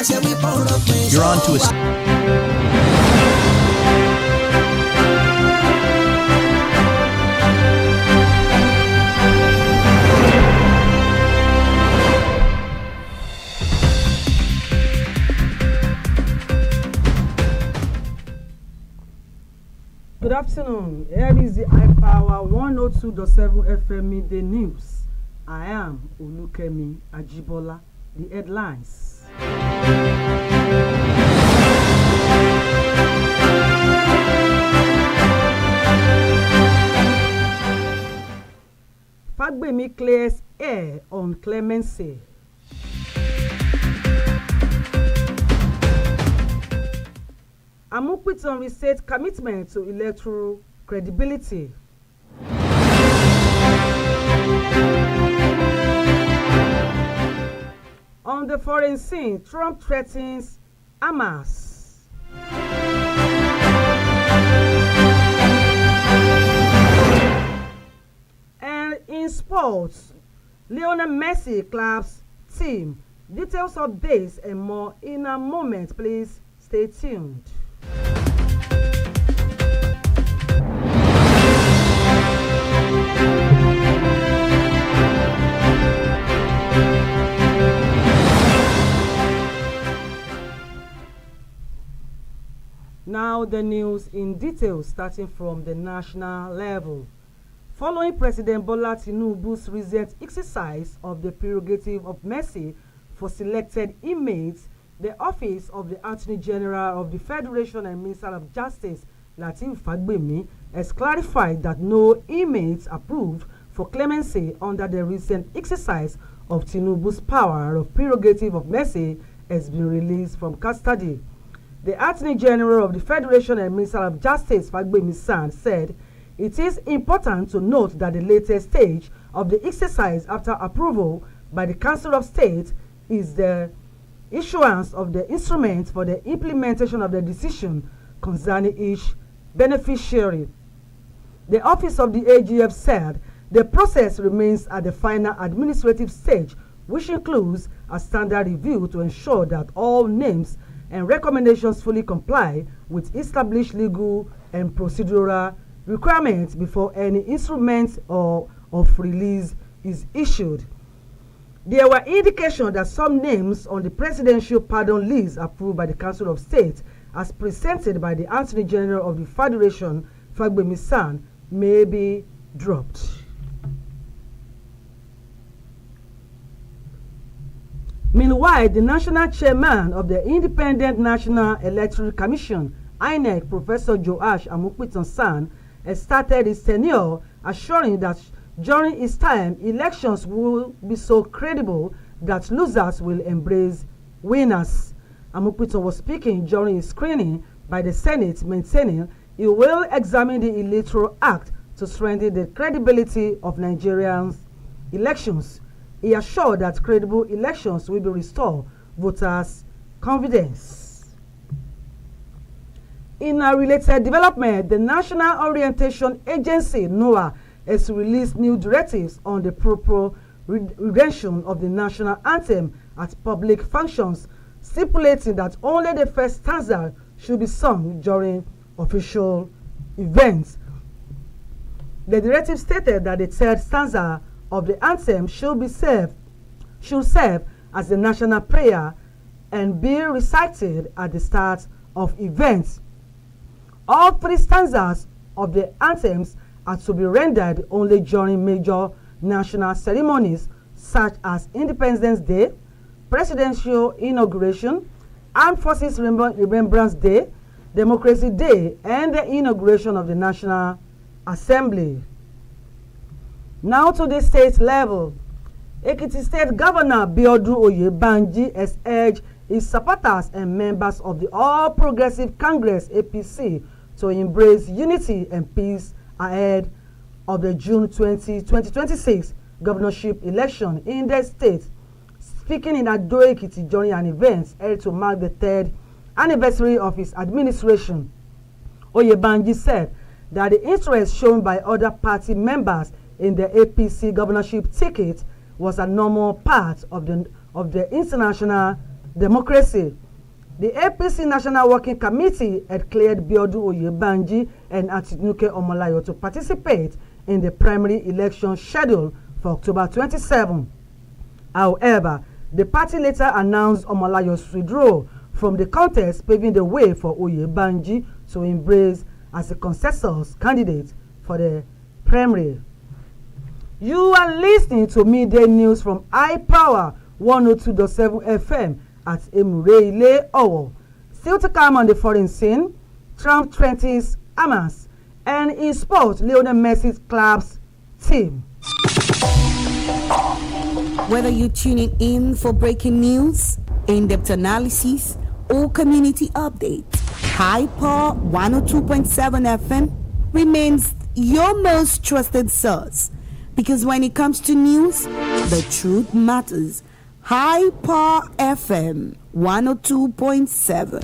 You're on to a... Good afternoon. Here is the iPower 102.7 FM midday news. I am OLUKEMI AJIBOLA. The headlines. Fagbemi clears air on clemency. Amukwiton restate commitment to electoral credibility. On the foreign scene, Trump threatens Hamas. And in sports, Lionel Messi claps team. Details of this and more in a moment. Please stay tuned. Now the news in detail, starting from the national level. Following President Bola Tinubu's recent exercise of the prerogative of mercy for selected inmates, the Office of the Attorney General of the Federation and Minister of Justice, Lateef Fagbemi, has clarified that no inmates approved for clemency under the recent exercise of Tinubu's power of prerogative of mercy has been released from custody. The Attorney General of the Federation and Minister of Justice, Fagbemi said, it is important to note that the latest stage of the exercise after approval by the Council of State is the issuance of the instruments for the implementation of the decision concerning each beneficiary. The Office of the AGF said the process remains at the final administrative stage, which includes a standard review to ensure that all names and recommendations fully comply with established legal and procedural requirements before any instrument of release is issued. There were indications that some names on the presidential pardon list approved by the Council of State as presented by the Attorney General of the Federation, Fagbemi may be dropped. Meanwhile, the national chairman of the Independent National Electoral Commission, INEC, Professor Joash Amukwiton, has started his tenure, assuring that during his time, elections will be so credible that losers will embrace winners. Amukwiton was speaking during his screening by the Senate, maintaining he will examine the Electoral Act to strengthen the credibility of Nigerians' elections. He assured that credible elections will be restored voters' confidence. In a related development, the National Orientation Agency, NOAA, has released new directives on the proper rendition of the national anthem at public functions, stipulating that only the first stanza should be sung during official events. The directive stated that the third stanza of the anthem should serve as the national prayer and be recited at the start of events. All three stanzas of the anthems are to be rendered only during major national ceremonies such as Independence Day, Presidential Inauguration, Armed Forces Remembrance Day, Democracy Day, and the inauguration of the National Assembly. Now to the state level. Ekiti State Governor Biodun Oyebanji has urged his supporters and members of the All Progressive Congress APC to embrace unity and peace ahead of the June 2026 governorship election in the state. Speaking in Ado Ekiti during an event held to mark the 3rd anniversary of his administration, Oyebanji said that the interest shown by other party members in the APC governorship ticket was a normal part of the international democracy. The APC National Working Committee had cleared Biodun Oyebanji and Atinuke Omolayo to participate in the primary election scheduled for October 27. However, the party later announced Omolayo's withdrawal from the contest, paving the way for Oyebanji to embrace as a consensus candidate for the primary. You are listening to midday news from High Power 102.7 FM at Emureile Owo. Still to come on the foreign scene, Trump threatens Hamas, and in sport, Lionel Messi's club's team. Whether you're tuning in for breaking news, in-depth analysis, or community updates, High Power 102.7 FM remains your most trusted source. Because when it comes to news, the truth matters. High Power FM 102.7.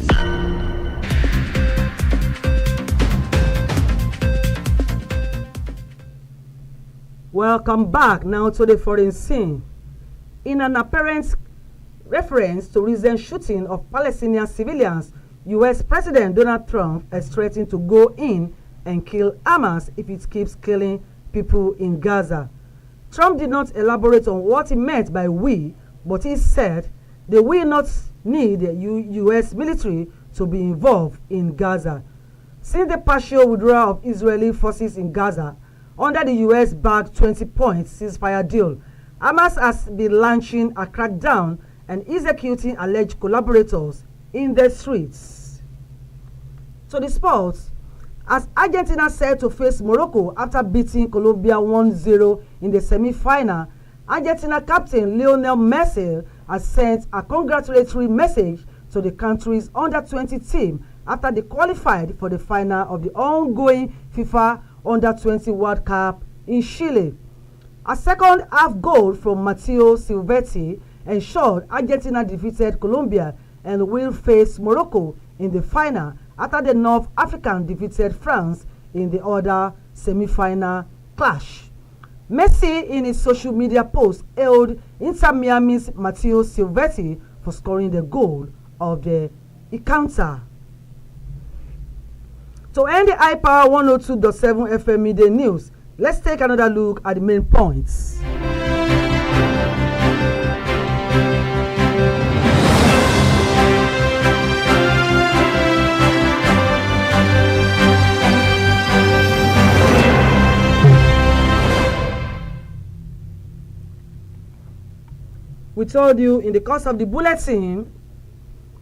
Welcome back now to the foreign scene. In an apparent reference to recent shooting of Palestinian civilians, U.S. President Donald Trump has threatened to go in and kill Hamas if it keeps killing people in Gaza. Trump did not elaborate on what he meant by we, but he said they will not need the U.S. military to be involved in Gaza. Since the partial withdrawal of Israeli forces in Gaza under the U.S.-backed 20-point ceasefire deal, Hamas has been launching a crackdown and executing alleged collaborators in the streets. To the sports, as Argentina set to face Morocco after beating Colombia 1-0 in the semi-final, Argentina captain Lionel Messi has sent a congratulatory message to the country's under-20 team after they qualified for the final of the ongoing FIFA Under-20 World Cup in Chile. A second-half goal from Matteo Silvetti ensured Argentina defeated Colombia and will face Morocco in the final after the North African defeated France in the other semi-final clash. Messi, in his social media post, hailed Inter Miami's Matteo Silvetti for scoring the goal of the encounter. To end the High Power 102.7 FM midday news, let's take another look at the main points. We told you in the course of the bulletin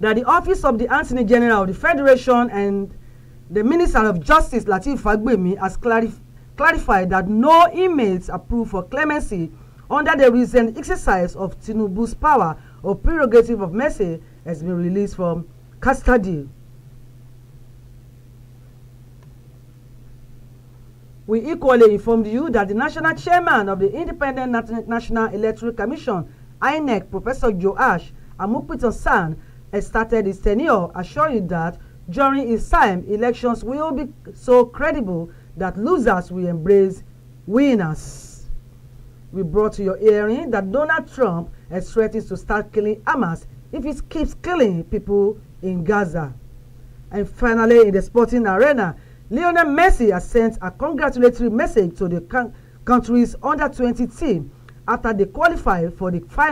that the Office of the Attorney General of the Federation and the Minister of Justice, Lateef Fagbemi, has clarified that no inmates approved for clemency under the recent exercise of Tinubu's power or prerogative of mercy has been released from custody. We equally informed you that the National Chairman of the Independent National Electoral Commission, INEC, Professor Joash Amukpiton-San, has started his tenure, assuring that during his time, elections will be so credible that losers will embrace winners. We brought to your hearing that Donald Trump has threatened to start killing Hamas if he keeps killing people in Gaza. And finally, in the sporting arena, Lionel Messi has sent a congratulatory message to the country's under-20 team after they qualified for the final